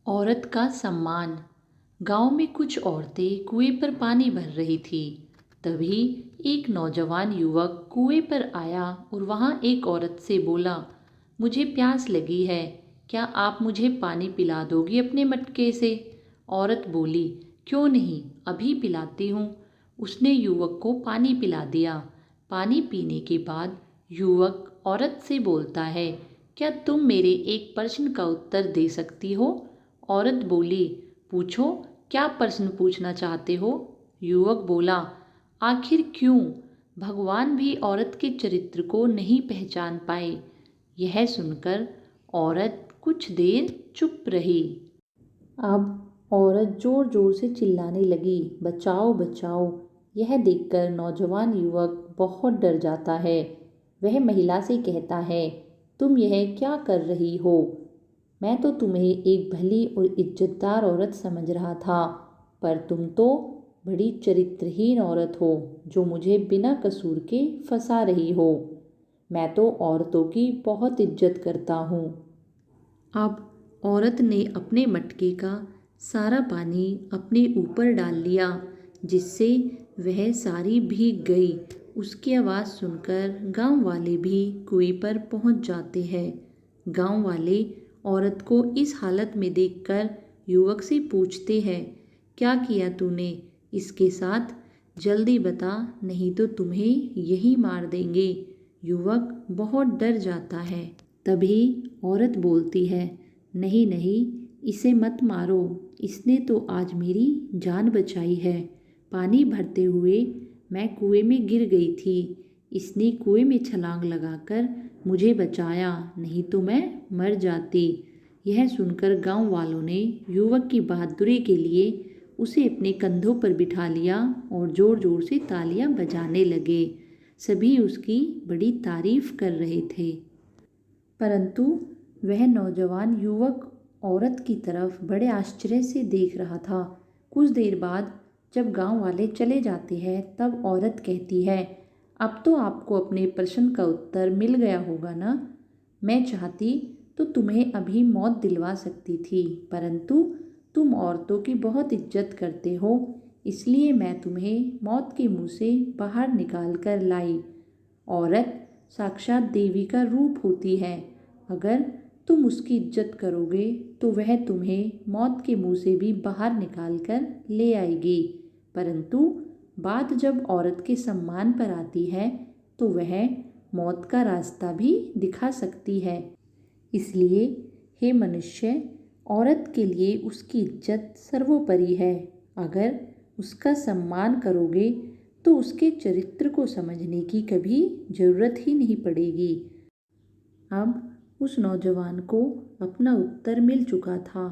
औरत का सम्मान। गांव में कुछ औरतें कुएं पर पानी भर रही थी। तभी एक नौजवान युवक कुएं पर आया और वहां एक औरत से बोला, मुझे प्यास लगी है, क्या आप मुझे पानी पिला दोगी अपने मटके से? औरत बोली, क्यों नहीं, अभी पिलाती हूँ। उसने युवक को पानी पिला दिया। पानी पीने के बाद युवक औरत से बोलता है, क्या तुम मेरे एक प्रश्न का उत्तर दे सकती हो? औरत बोली, पूछो, क्या प्रश्न पूछना चाहते हो? युवक बोला, आखिर क्यों भगवान भी औरत के चरित्र को नहीं पहचान पाए? यह सुनकर औरत कुछ देर चुप रही। अब औरत जोर जोर से चिल्लाने लगी, बचाओ बचाओ। यह देखकर नौजवान युवक बहुत डर जाता है। वह महिला से कहता है, तुम यह क्या कर रही हो? मैं तो तुम्हें एक भली और इज्जतदार औरत समझ रहा था, पर तुम तो बड़ी चरित्रहीन औरत हो जो मुझे बिना कसूर के फंसा रही हो। मैं तो औरतों की बहुत इज्जत करता हूँ। अब औरत ने अपने मटके का सारा पानी अपने ऊपर डाल लिया, जिससे वह सारी भीग गई। उसकी आवाज़ सुनकर गांव वाले भी कुएं पर पहुंच जाते हैं। गांव वाले औरत को इस हालत में देखकर युवक से पूछते हैं, क्या किया तूने इसके साथ? जल्दी बता, नहीं तो तुम्हें यही मार देंगे। युवक बहुत डर जाता है। तभी औरत बोलती है, नहीं नहीं, इसे मत मारो, इसने तो आज मेरी जान बचाई है। पानी भरते हुए मैं कुएं में गिर गई थी, इसने कुएं में छलांग लगाकर मुझे बचाया, नहीं तो मैं मर जाती। यह सुनकर गांव वालों ने युवक की बहादुरी के लिए उसे अपने कंधों पर बिठा लिया और जोर जोर से तालियां बजाने लगे। सभी उसकी बड़ी तारीफ कर रहे थे। परंतु वह नौजवान युवक औरत की तरफ बड़े आश्चर्य से देख रहा था। कुछ देर बाद जब गांव वाले चले जाते हैं, तब औरत कहती है, अब तो आपको अपने प्रश्न का उत्तर मिल गया होगा ना? मैं चाहती तो तुम्हें अभी मौत दिलवा सकती थी, परंतु तुम औरतों की बहुत इज्जत करते हो, इसलिए मैं तुम्हें मौत के मुंह से बाहर निकाल कर लाई। औरत साक्षात देवी का रूप होती है। अगर तुम उसकी इज्जत करोगे तो वह तुम्हें मौत के मुंह से भी बाहर निकाल कर ले आएगी। परंतु बात जब औरत के सम्मान पर आती है तो वह मौत का रास्ता भी दिखा सकती है। इसलिए हे मनुष्य, औरत के लिए उसकी इज्जत सर्वोपरि है। अगर उसका सम्मान करोगे तो उसके चरित्र को समझने की कभी जरूरत ही नहीं पड़ेगी। अब उस नौजवान को अपना उत्तर मिल चुका था।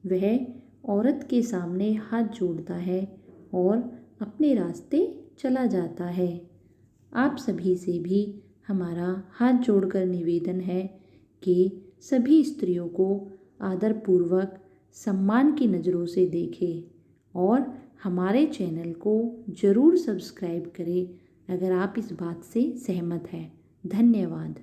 वह औरत के सामने हाथ जोड़ता है और अपने रास्ते चला जाता है। आप सभी से भी हमारा हाथ जोड़कर निवेदन है कि सभी स्त्रियों को आदरपूर्वक सम्मान की नज़रों से देखें और हमारे चैनल को ज़रूर सब्सक्राइब करें अगर आप इस बात से सहमत हैं। धन्यवाद।